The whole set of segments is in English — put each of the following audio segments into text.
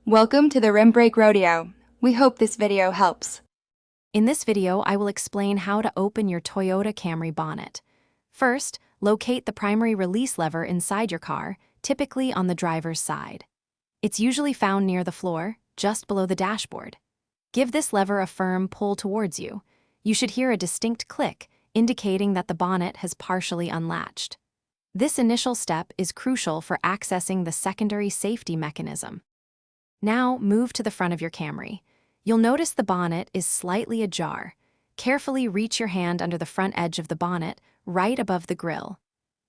Welcome to the Rim Break Rodeo. We hope this video helps. In this video, I will explain how to open your Toyota Camry bonnet. First, locate the primary release lever inside your car, typically on the driver's side. It's usually found near the floor, just below the dashboard. Give this lever a firm pull towards you. You should hear a distinct click, indicating that the bonnet has partially unlatched. This initial step is crucial for accessing the secondary safety mechanism. Now, move to the front of your Camry. You'll notice the bonnet is slightly ajar. Carefully reach your hand under the front edge of the bonnet, right above the grille.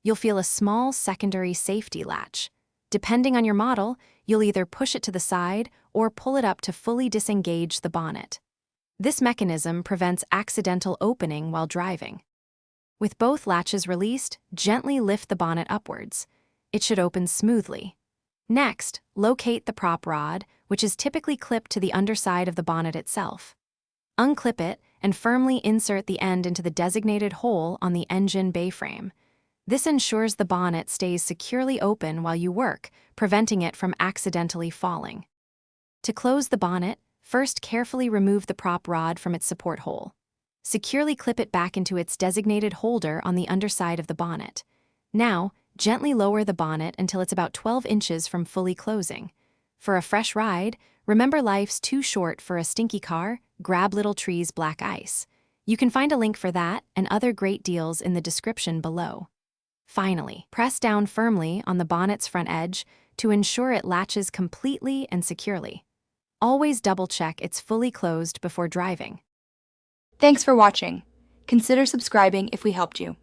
You'll feel a small secondary safety latch. Depending on your model, you'll either push it to the side or pull it up to fully disengage the bonnet. This mechanism prevents accidental opening while driving. With both latches released, gently lift the bonnet upwards. It should open smoothly. Next, locate the prop rod, which is typically clipped to the underside of the bonnet itself. Unclip it and firmly insert the end into the designated hole on the engine bay frame. This ensures the bonnet stays securely open while you work, preventing it from accidentally falling. To close the bonnet, first carefully remove the prop rod from its support hole. Securely clip it back into its designated holder on the underside of the bonnet. Now, gently lower the bonnet until it's about 12 inches from fully closing. For a fresh ride, remember life's too short for a stinky car, grab Little Tree's black ice. You can find a link for that and other great deals in the description below. Finally, press down firmly on the bonnet's front edge to ensure it latches completely and securely. Always double-check it's fully closed before driving. Thanks for watching. Consider subscribing if we helped you.